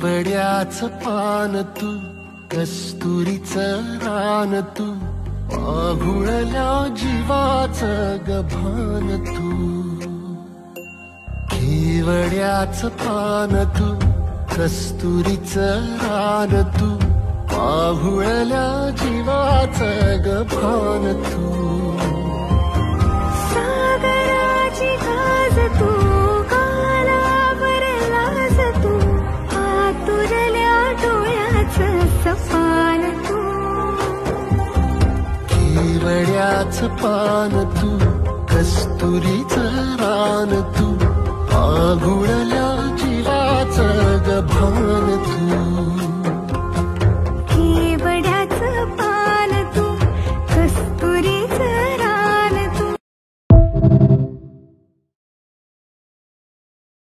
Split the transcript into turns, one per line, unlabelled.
केवड्याच पान तू, कस्तुरीचं रान तू, आघुळल्या जीवाचं गभान तू. केवड्याच पान तू, कस्तुरीचं रान तू, आघुळल्या जीवाचं गभान तू.
सागराची गाज तू, कालावर लाज तू, आतुरल्या डोळ्याचं सपान तू.
केवड्याच पान तू, कस्तुरीचं रान तू, आघुळल्या